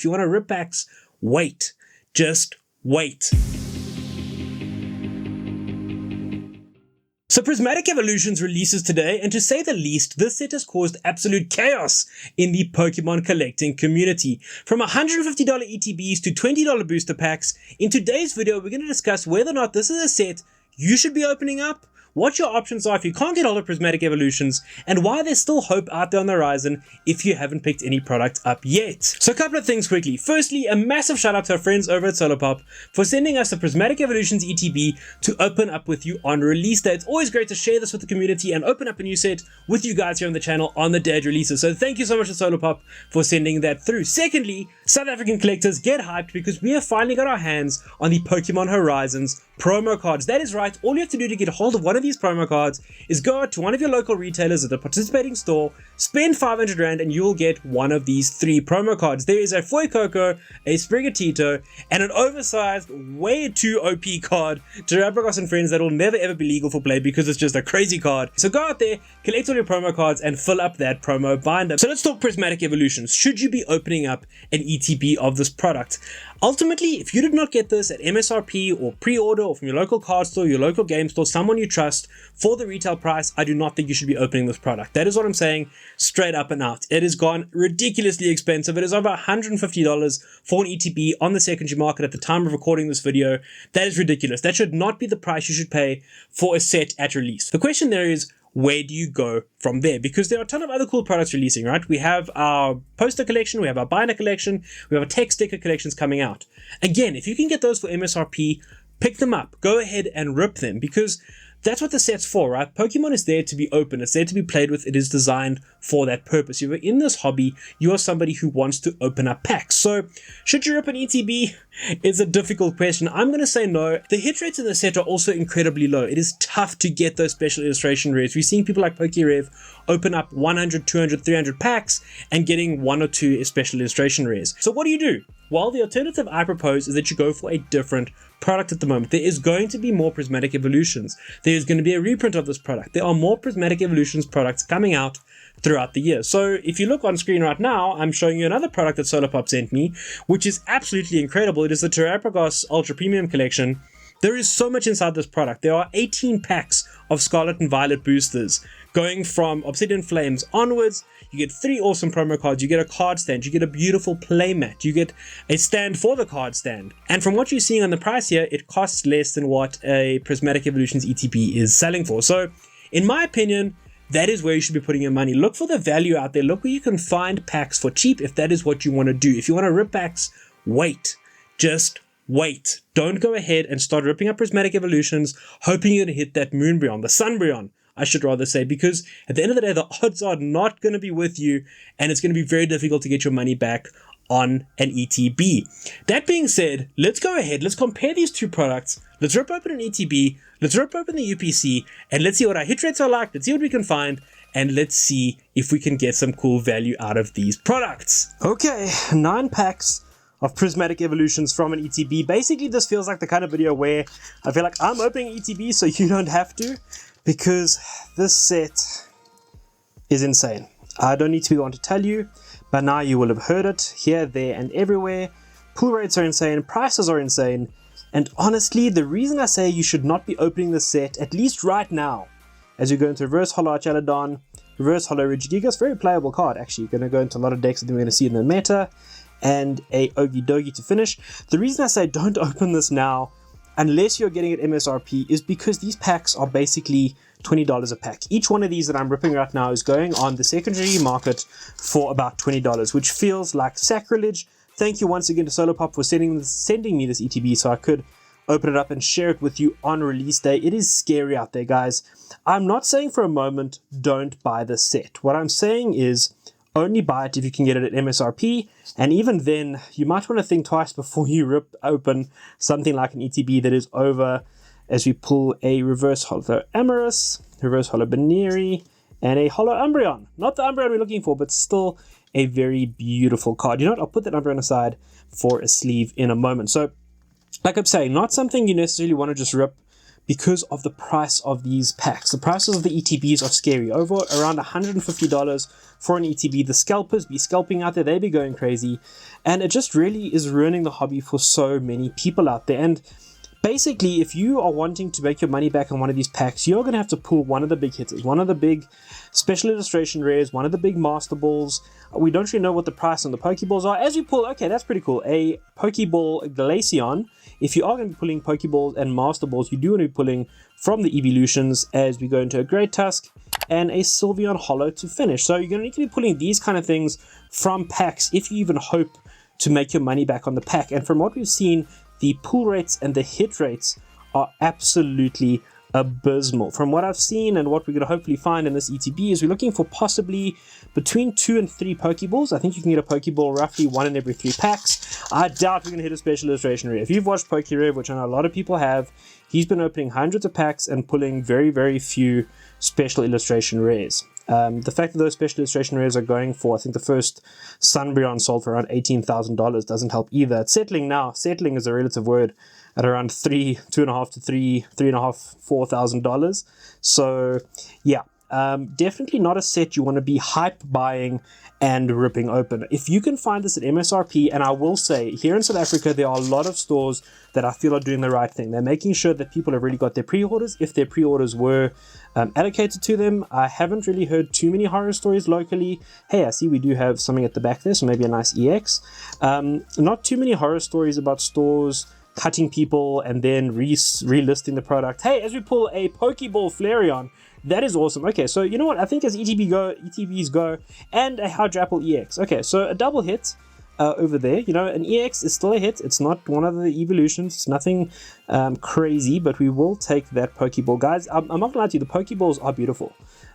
If you want to rip packs, wait. Just wait. So Prismatic Evolutions releases today, and to say the least, this set has caused absolute chaos in the Pokemon collecting community. From $150 ETBs to $20 booster packs, in today's video we're going to discuss whether or not this is a set you should be opening up, what your options are if you can't get hold of Prismatic Evolutions, and why there's still hope out there on the horizon if you haven't picked any product up yet. So a couple of things quickly. Firstly, a massive shout out to our friends over at Solopop for sending us the Prismatic Evolutions ETB to open up with you on release day. It's always great to share this with the community and open up a new set with you guys here on the channel on the day it releases. So thank you so much to Solopop for sending that through. Secondly, South African collectors, get hyped because we have finally got our hands on the Pokemon Horizons promo cards. That is right, all you have to do to get a hold of one of these promo cards is go out to one of your local retailers at a participating store, spend 500 Rand, and you will get one of these 3 promo cards. There is a Fuecoco, a Sprigatito, and an oversized, way too OP card to Terrapagos and Friends that will never ever be legal for play because it's just a crazy card. So go out there, collect all your promo cards, and fill up that promo binder. So let's talk Prismatic Evolutions. Should you be opening up an ETB of this product? Ultimately, if you did not get this at MSRP or pre-order or from your local card store, your local game store, someone you trust, for the retail price, I do not think you should be opening this product. That is what I'm saying straight up and out. It has gone ridiculously expensive. It is over $150 for an ETB on the secondary market at the time of recording this video. That is ridiculous. That should not be the price you should pay for a set at release. The question there is, where do you go from there? Because there are a ton of other cool products releasing, right? We have our poster collection, we have our binder collection, we have our tech sticker collections coming out. Again, if you can get those for MSRP, pick them up. Go ahead and rip them because that's what the set's for, right? Pokemon is there to be open. It's there to be played with. It is designed for that purpose. You're in this hobby. You are somebody who wants to open up packs. So should you rip an ETB? It's a difficult question. I'm going to say no. The hit rates in the set are also incredibly low. It is tough to get those special illustration rares. We're seeing people like PokeRev open up 100, 200, 300 packs and getting 1 or 2 special illustration rares. So what do? Well, the alternative I propose is that you go for a different product at the moment. There is going to be more Prismatic Evolutions. There is going to be a reprint of this product. There are more Prismatic Evolutions products coming out throughout the year. So if you look on screen right now, I'm showing you another product that Solopop sent me, which is absolutely incredible. It is the Terrapagos Ultra Premium Collection. There is so much inside this product. There are 18 packs of Scarlet and Violet boosters, going from Obsidian Flames onwards. You get 3 awesome promo cards, you get a card stand, you get a beautiful playmat, you get a stand for the card stand. And from what you're seeing on the price here, it costs less than what a Prismatic Evolutions ETB is selling for. So, in my opinion, that is where you should be putting your money. Look for the value out there. Look where you can find packs for cheap if that is what you want to do. If you want to rip packs, wait. Just wait. Don't go ahead and start ripping up Prismatic Evolutions, hoping you're going to hit that Moonbryon, the Sunbryon, I should rather say, because at the end of the day, the odds are not going to be with you, and it's going to be very difficult to get your money back on an ETB. That being said, let's go ahead, let's compare these 2 products, let's rip open an ETB, let's rip open the UPC, and let's see what our hit rates are like, let's see what we can find, and let's see if we can get some cool value out of these products. Okay, 9 packs of Prismatic Evolutions from an ETB. Basically, this feels like the kind of video where I feel like I'm opening ETB so you don't have to, because this set is insane. I don't need to be one to tell you, but now you will have heard it here, there, and everywhere. Pull rates are insane, prices are insane, and honestly, the reason I say you should not be opening this set, at least right now, as you go into Reverse Holo Archaladon, Reverse Holo Regigigas, very playable card actually. You're going to go into a lot of decks that we're going to see in the meta, and a Ogidogi to finish. The reason I say don't open this now, unless you're getting it MSRP, is because these packs are basically $20 a pack. Each one of these that I'm ripping right now is going on the secondary market for about $20, which feels like sacrilege. Thank you once again to Solopop for sending me this ETB so I could open it up and share it with you on release day. It is scary out there, guys. I'm not saying for a moment don't buy the set. What I'm saying is only buy it if you can get it at MSRP, and even then, you might want to think twice before you rip open something like an ETB that is over, as we pull a Reverse Holo Amorous, Reverse Holo Baneri, and a Holo Umbreon. Not the Umbreon we're looking for, but still a very beautiful card. You know what? I'll put that Umbreon aside for a sleeve in a moment. So, like I'm saying, not something you necessarily want to just rip because of the price of these packs. The prices of the ETBs are scary. Over around $150 for an ETB. The scalpers be scalping out there, they be going crazy. And it just really is ruining the hobby for so many people out there. And basically, if you are wanting to make your money back on one of these packs, you're going to have to pull one of the big hitters, one of the big special illustration rares, one of the big master balls. We don't really know what the price on the Pokeballs are. As you pull, okay, that's pretty cool. A Pokeball Glaceon. If you are going to be pulling Pokeballs and master balls, you do want to be pulling from the Evolutions as we go into a Great Tusk and a Sylveon Hollow to finish. So you're going to need to be pulling these kind of things from packs if you even hope to make your money back on the pack. And from what we've seen, the pull rates and the hit rates are absolutely abysmal. From what I've seen and what we're going to hopefully find in this ETB is we're looking for possibly between 2 and 3 Pokeballs. I think you can get a Pokeball roughly 1 in every 3 packs. I doubt we're going to hit a special illustration rare. If you've watched PokeRev, which I know a lot of people have, he's been opening hundreds of packs and pulling very, very few special illustration rares. The fact that those special illustration rares are going for, I think the first Sunbreon sold for around $18,000 doesn't help either. It's settling now. Settling is a relative word at around $2,500 to $4,000. So yeah, definitely not a set you want to be hype buying and ripping open. If you can find this at MSRP, and I will say here in South Africa there are a lot of stores that I feel are doing the right thing. They're making sure that people have really got their pre-orders if their pre-orders were allocated to them. I haven't really heard too many horror stories locally. Hey, I see we do have something at the back there, so maybe a nice EX. Not too many horror stories about stores cutting people and then relisting the product. Hey, as we pull a Pokeball Flareon, that is awesome. Okay, so you know what? I think as ETBs go, and a Hydrapple EX. Okay, so a double hit over there. You know, an EX is still a hit. It's not one of the evolutions. It's nothing crazy, but we will take that Pokeball. Guys, I'm not gonna lie to you, the Pokeballs are beautiful.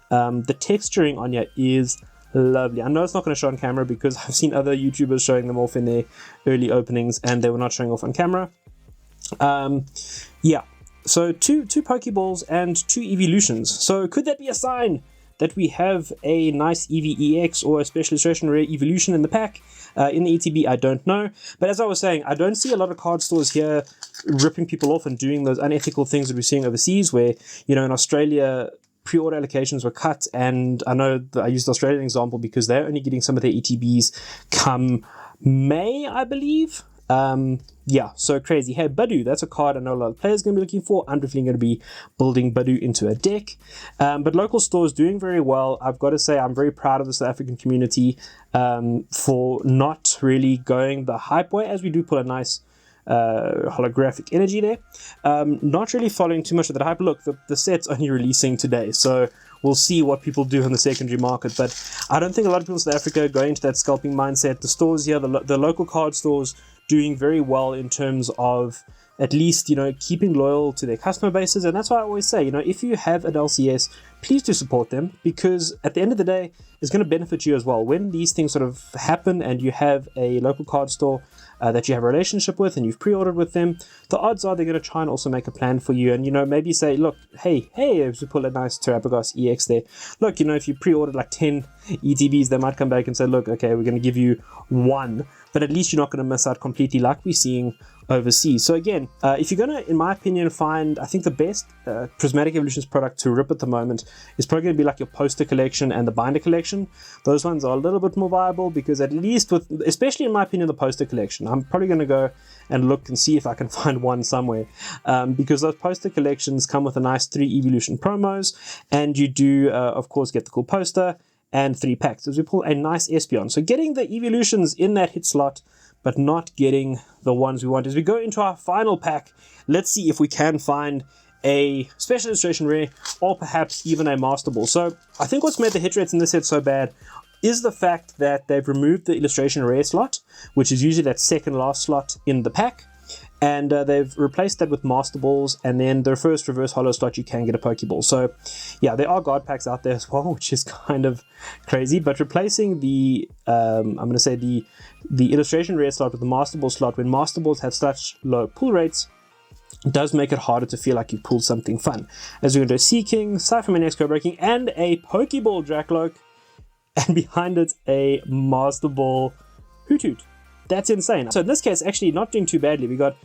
The texturing on here is lovely. I know it's not going to show on camera because I've seen other YouTubers showing them off in their early openings and they were not showing off on camera. Yeah, so two Pokeballs and 2 evolutions. So could that be a sign that we have a nice EVEX or a special illustration rare evolution in the pack in the ETB? I don't know. But as I was saying, I don't see a lot of card stores here ripping people off and doing those unethical things that we're seeing overseas where, you know, in Australia, pre-order allocations were cut, and I know that I used the Australian example because they're only getting some of their ETBs come May, I believe. Yeah, so crazy. Hey, Badoo, that's a card I know a lot of players are going to be looking for. I'm definitely going to be building Badoo into a deck. But local stores doing very well. I've got to say I'm very proud of the South African community for not really going the hype way, as we do put a nice holographic energy there. Not really following too much of that hype. Look, the set's only releasing today, so we'll see what people do on the secondary market. But I don't think a lot of people in South Africa are going into that scalping mindset. The stores here, the local card stores, doing very well in terms of at least, you know, keeping loyal to their customer bases. And that's why I always say, you know, if you have an LCS, please do support them, because at the end of the day, it's going to benefit you as well. When these things sort of happen and you have a local card store that you have a relationship with and you've pre-ordered with them, the odds are they're going to try and also make a plan for you and, you know, maybe say, look, hey, if you pull a nice Terrapagos EX there, look, you know, if you pre-ordered like 10 ETBs, they might come back and say, look, okay, we're going to give you 1, but at least you're not going to miss out completely like we're seeing overseas. So again, if you're going to, in my opinion, find, I think the best Prismatic Evolutions product to rip at the moment is probably going to be like your poster collection and the binder collection. Those ones are a little bit more viable because at least with, especially in my opinion, the poster collection, I'm probably going to go and look and see if I can find one somewhere, because those poster collections come with a nice 3 evolution promos, and you do, of course, get the cool poster and 3 packs as we pull a nice Espeon. So getting the evolutions in that hit slot, but not getting the ones we want. As we go into our final pack, let's see if we can find a special illustration rare or perhaps even a master ball. So I think what's made the hit rates in this set so bad is the fact that they've removed the illustration rare slot, which is usually that second last slot in the pack, and they've replaced that with master balls, and then the first reverse holo slot you can get a Pokeball. So yeah, there are guard packs out there as well, which is kind of crazy, but replacing the I'm going to say the illustration rare slot with the master ball slot, when master balls have such low pull rates, it does make it harder to feel like you pulled something fun. As we're going to do Sea King, Cypherman X Breaking, and a Pokeball Dracloak, and behind it a master ball Hoot Hoot. That's insane. So in this case, actually not doing too badly. We got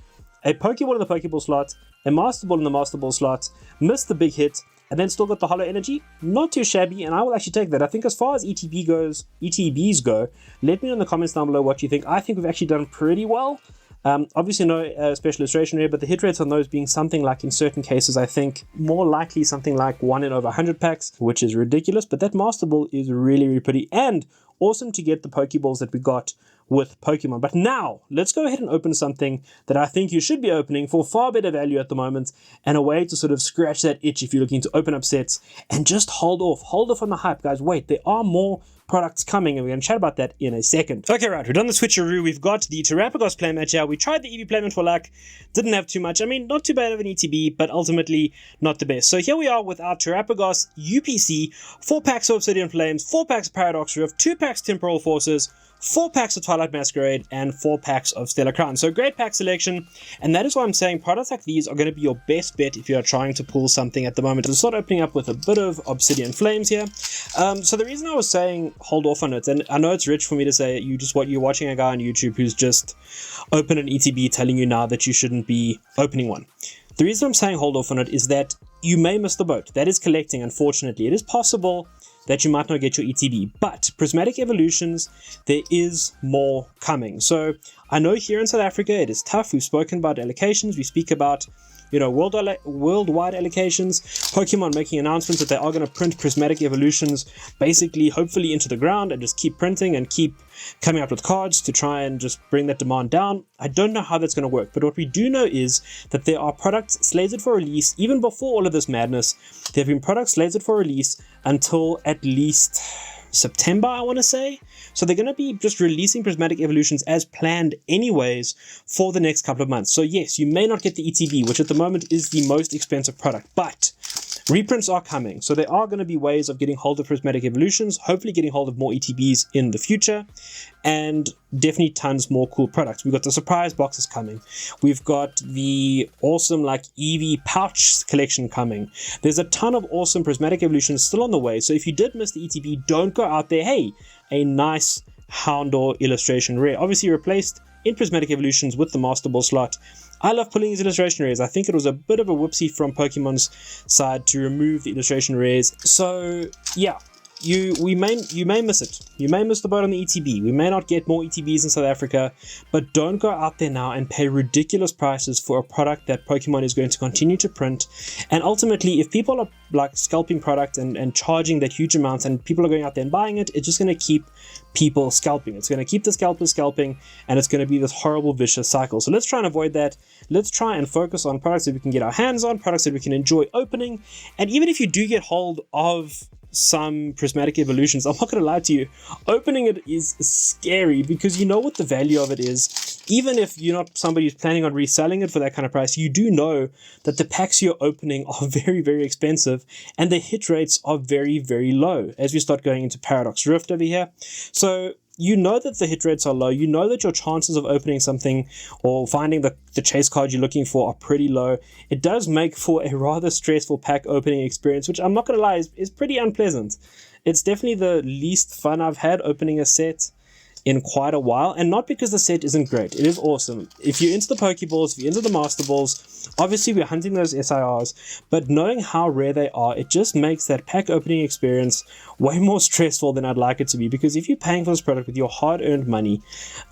a Pokeball in the Pokeball slot, a Master Ball in the Master Ball slot, missed the big hit, and then still got the Holo Energy. Not too shabby, and I will actually take that. I think as far as ETBs go, let me know in the comments down below what you think. I think we've actually done pretty well. Obviously no special illustration rare, but the hit rates on those being something like, in certain cases, I think more likely something like 1 in over 100 packs, which is ridiculous, but that Master Ball is really, really pretty, and awesome to get the Pokeballs that we got with Pokemon. But now, let's go ahead and open something that I think you should be opening for far better value at the moment, and a way to sort of scratch that itch if you're looking to open up sets, and just hold off on the hype, guys. Wait, there are more products coming, and we're going to chat about that in a second. Okay, right, we've done the switcheroo. We've got the Terapagos playmat here. We tried the EV playmat for luck, didn't have too much. I mean, not too bad of an ETB, but ultimately not the best. So here we are with our Terapagos UPC, 4 packs of Obsidian Flames, 4 packs of Paradox Rift, 2 packs of Temporal Forces, 4 packs of Twilight Masquerade, and 4 packs of Stellar Crown. So great pack selection, and that is why I'm saying products like these are going to be your best bet if you are trying to pull something at the moment. Let's start opening up with a bit of Obsidian Flames here. So the reason I was saying hold off on it, and I know it's rich for me to say you're watching a guy on YouTube who's just opened an ETB telling you now that you shouldn't be opening one. The reason I'm saying hold off on it is that you may miss the boat. That is collecting, unfortunately. It is possible that you might not get your ETB, but Prismatic Evolutions, there is more coming. So I know here in South Africa it is tough. We've spoken about allocations, we speak about worldwide allocations, Pokemon making announcements that they are going to print Prismatic Evolutions basically hopefully into the ground and just keep printing and keep coming up with cards to try and just bring that demand down. I don't know how that's going to work, but what we do know is that there are products slated for release even before all of this madness. There have been products slated for release until at least September, I want to say. So they're going to be just releasing Prismatic Evolutions as planned anyways for the next couple of months. So yes, you may not get the ETB, which at the moment is the most expensive product, but reprints are coming. So there are going to be ways of getting hold of Prismatic Evolutions, hopefully getting hold of more ETBs in the future, and definitely tons more cool products. We've got the surprise boxes coming. We've got the awesome Eevee pouch collection coming. There's a ton of awesome Prismatic Evolutions still on the way. So if you did miss the ETB, don't go out there. Hey, a nice Houndour illustration rare. Obviously replaced in Prismatic Evolutions with the Master Ball slot. I love pulling these illustration rares. I think it was a bit of a whoopsie from Pokemon's side to remove the illustration rares. So yeah, you may miss it. You may miss the boat on the ETB. We may not get more ETBs in South Africa, but don't go out there now and pay ridiculous prices for a product that Pokemon is going to continue to print. And ultimately, if people are scalping product and charging that huge amounts, and people are going out there and buying it, it's just going to keep people scalping. It's going to keep the scalpers scalping, and it's going to be this horrible vicious cycle. So let's try and avoid that. Let's try and focus on products that we can get our hands on, products that we can enjoy opening. And even if you do get hold of some Prismatic Evolutions, I'm not going to lie to you, opening it is scary because you know what the value of it is. Even if you're not somebody who's planning on reselling it for that kind of price, you do know that the packs you're opening are very, very expensive, and the hit rates are very, very low as we start going into Paradox Rift over here. So you know that the hit rates are low, you know that your chances of opening something or finding the chase card you're looking for are pretty low. It does make for a rather stressful pack opening experience, which I'm not going to lie is pretty unpleasant. It's definitely the least fun I've had opening a set in quite a while, and not because the set isn't great. It is awesome. If you're into the Pokeballs, if you're into the Master Balls, obviously we're hunting those SIRs, but knowing how rare they are, it just makes that pack opening experience way more stressful than I'd like it to be, because if you're paying for this product with your hard-earned money,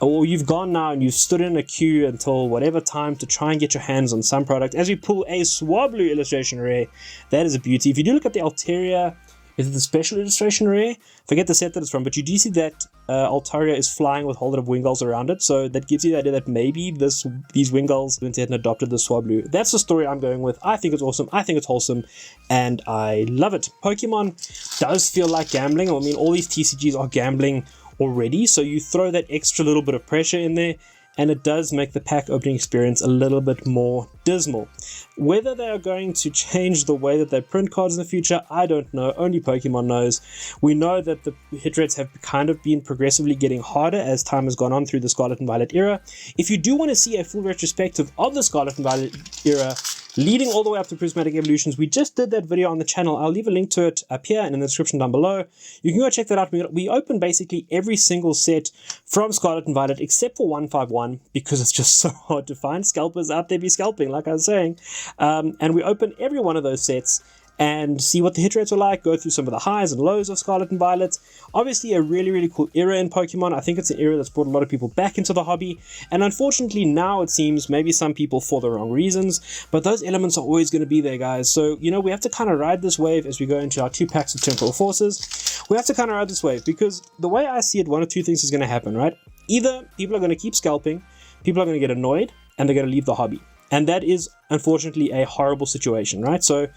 or you've gone now and you've stood in a queue until whatever time to try and get your hands on some product, as we pull a Swablu illustration rare, that is a beauty. If you do look at the Altaria, is it the special illustration rare? Forget the set that it's from, but you do see that Altaria is flying with a whole lot of Wingulls around it, so that gives you the idea that maybe these Wingulls went ahead and adopted the Swablu. That's the story I'm going with. I think it's awesome, I think it's wholesome, and I love it. Pokemon does feel like gambling. I mean, all these TCGs are gambling already, so you throw that extra little bit of pressure in there, and it does make the pack opening experience a little bit more dismal. Whether they are going to change the way that they print cards in the future, I don't know. Only Pokemon knows. We know that the hit rates have kind of been progressively getting harder as time has gone on through the Scarlet and Violet era. If you do want to see a full retrospective of the Scarlet and Violet era, leading all the way up to Prismatic Evolutions. We just did that video on the channel. I'll leave a link to it up here and in the description down below. You can go check that out. We opened basically every single set from Scarlet and Violet except for 151 because it's just so hard to find. Scalpers out there be scalping, like I was saying. And we opened every one of those sets and see what the hit rates were like, go through some of the highs and lows of Scarlet and Violet. Obviously a really, really cool era in Pokemon. I think it's an era that's brought a lot of people back into the hobby, and unfortunately now it seems maybe some people for the wrong reasons, but those elements are always going to be there, guys. So, you know, we have to kind of ride this wave as we go into our 2 packs of Temporal Forces. We have to kind of ride this wave because the way I see it, one of two things is going to happen, right? Either people are going to keep scalping, people are going to get annoyed, and they're going to leave the hobby. And that is unfortunately a horrible situation, right? So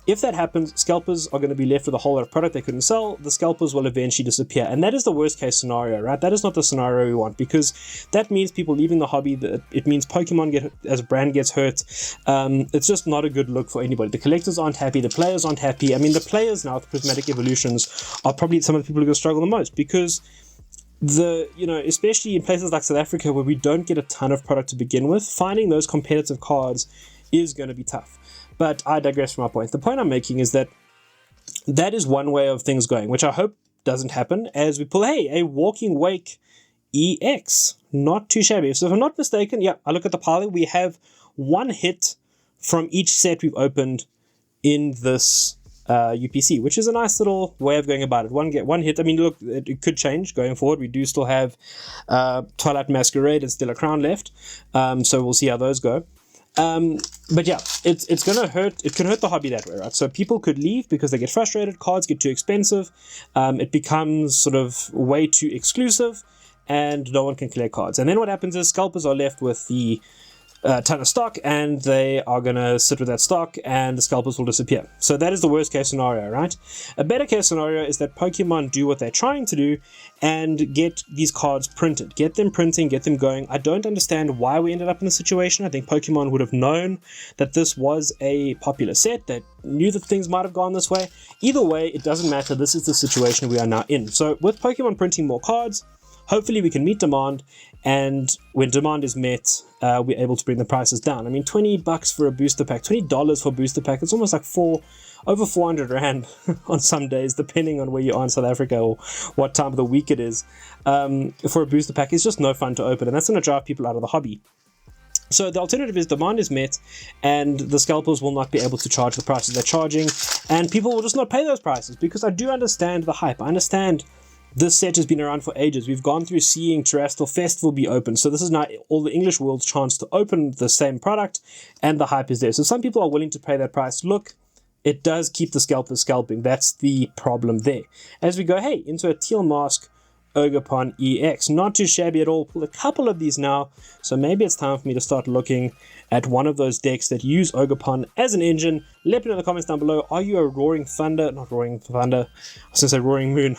if that happens, scalpers are going to be left with a whole lot of product they couldn't sell. The scalpers will eventually disappear. And that is the worst case scenario, right? That is not the scenario we want, because that means people leaving the hobby. It means Pokemon as a brand gets hurt. It's just not a good look for anybody. The collectors aren't happy. The players aren't happy. I mean, the players now with Prismatic Evolutions are probably some of the people who are going to struggle the most, because especially in places like South Africa where we don't get a ton of product to begin with, finding those competitive cards is going to be tough. But I digress from my point. The point I'm making is that is one way of things going, which I hope doesn't happen, as we pull, a Walking Wake EX. Not too shabby. So if I'm not mistaken, yeah, I look at the pile, we have one hit from each set we've opened in this UPC, which is a nice little way of going about it. One hit. I mean, look, it could change going forward. We do still have Twilight Masquerade and Stellar Crown left, so we'll see how those go. But yeah, it's gonna hurt. It can hurt the hobby that way, right? So people could leave because they get frustrated. Cards get too expensive. It becomes sort of way too exclusive, and no one can collect cards. And then what happens is scalpers are left with the ton of stock, and they are going to sit with that stock, and the scalpers will disappear. So that is the worst case scenario, right? A better case scenario is that Pokemon do what they're trying to do and get these cards printed. Get them printing, get them going. I don't understand why we ended up in this situation. I think Pokemon would have known that this was a popular set, that knew that things might have gone this way. Either way, it doesn't matter. This is the situation we are now in. So with Pokemon printing more cards, hopefully we can meet demand, and when demand is met, we're able to bring the prices down. I mean, $20 for a booster pack, $20 for a booster pack, it's almost like over 400 Rand on some days, depending on where you are in South Africa or what time of the week it is. For a booster pack, it's just no fun to open, and that's going to drive people out of the hobby. So the alternative is demand is met, and the scalpers will not be able to charge the prices they're charging, and people will just not pay those prices, because I do understand the hype. I understand this set has been around for ages. We've gone through seeing Terrestrial Festival be open. So this is now all the English world's chance to open the same product, and the hype is there. So some people are willing to pay that price. Look, it does keep the scalpers scalping. That's the problem there. As we go, into a Teal Mask Ogerpon EX. Not too shabby at all. Pulled a couple of these now. So maybe it's time for me to start looking at one of those decks that use Ogerpon as an engine. Let me know in the comments down below. Are you a Roaring Thunder? Not Roaring Thunder. I was going to say Roaring Moon.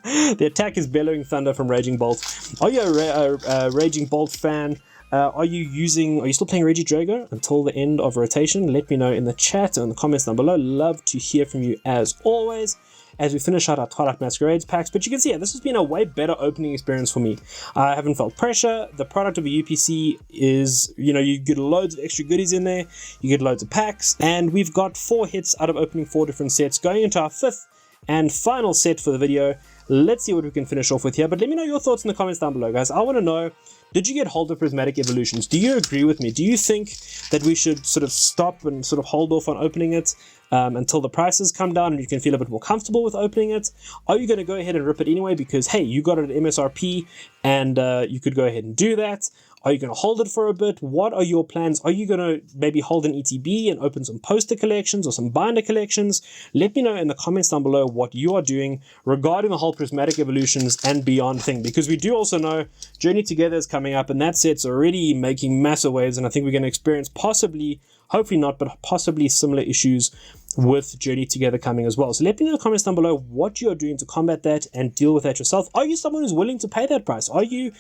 The attack is Bellowing Thunder from Raging Bolt. Are you a Raging Bolt fan? Are you still playing Regidrago until the end of rotation? Let me know in the chat or in the comments down below. Love to hear from you as always, as we finish out our Twilight Masquerades packs. But you can see, this has been a way better opening experience for me. I haven't felt pressure. The product of a UPC is, you get loads of extra goodies in there. You get loads of packs. And we've got 4 hits out of opening 4 different sets, going into our 5th and final set for the video. Let's see what we can finish off with here, but let me know your thoughts in the comments down below, guys. I want to know, did you get hold of Prismatic Evolutions? Do you agree with me? Do you think that we should sort of stop and sort of hold off on opening it until the prices come down and you can feel a bit more comfortable with opening it? Are you going to go ahead and rip it anyway because, hey, you got it at MSRP and you could go ahead and do that? Are you going to hold it for a bit? What are your plans? Are you going to maybe hold an ETB and open some poster collections or some binder collections? Let me know in the comments down below what you are doing regarding the whole Prismatic Evolutions and beyond thing, because we do also know Journey Together is coming up, and that set's already making massive waves, and I think we're going to experience possibly, hopefully not, but possibly similar issues with Journey Together coming as well. So let me know in the comments down below what you are doing to combat that and deal with that yourself. Are you someone who's willing to pay that price? Are you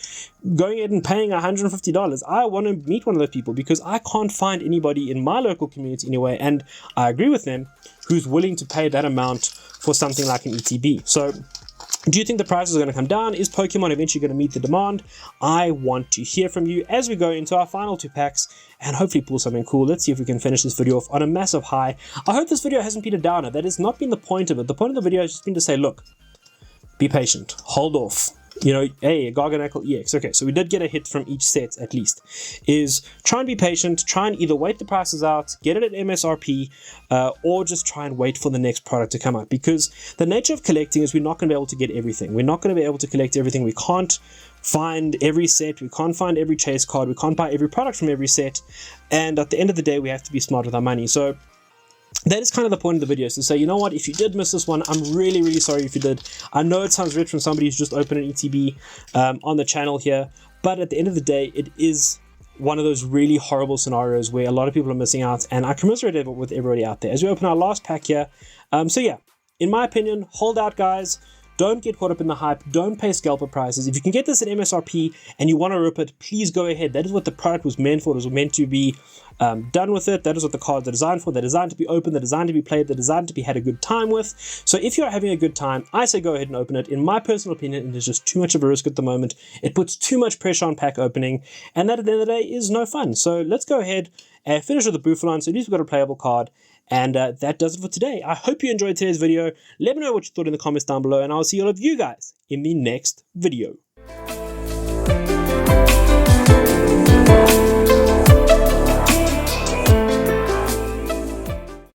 going ahead and paying $150? I want to meet one of those people because I can't find anybody in my local community anyway, and I agree with them, who's willing to pay that amount for something like an ETB. So Do you think the prices are going to come down? Is Pokemon eventually going to meet the demand? I want to hear from you as we go into our final 2 packs and hopefully pull something cool. Let's see if we can finish this video off on a massive high. I hope this video hasn't been a downer. That has not been the point of it. The point of the video has just been to say, look, be patient, hold off. You know, hey, a Garganacl EX. Okay, so we did get a hit from each set at least. Is try and be patient, try and either wait the prices out, get it at MSRP, or just try and wait for the next product to come out. Because the nature of collecting is we're not going to be able to get everything. We're not going to be able to collect everything. We can't find every set, we can't find every chase card, we can't buy every product from every set. And at the end of the day, we have to be smart with our money. So that is kind of the point of the video, is to say, you know what, if you did miss this one, I'm really, really sorry if you did. I know it sounds rich from somebody who's just opened an ETB on the channel here, but at the end of the day, it is one of those really horrible scenarios where a lot of people are missing out, and I commiserate with everybody out there. As we open our last pack here, so yeah, in my opinion, hold out, guys. Don't get caught up in the hype. Don't pay scalper prices. If you can get this at MSRP and you want to rip it, please go ahead. That is what the product was meant for. It was meant to be done with it. That is what the cards are designed for. They're designed to be open. They're designed to be played. They're designed to be had a good time with. So if you're having a good time, I say go ahead and open it. In my personal opinion, it is just too much of a risk at the moment. It puts too much pressure on pack opening, and that at the end of the day is no fun. So let's go ahead and finish with the Bouffalon. So at least we've got a playable card. And that does it for today. I hope you enjoyed today's video. Let me know what you thought in the comments down below, and I'll see all of you guys in the next video.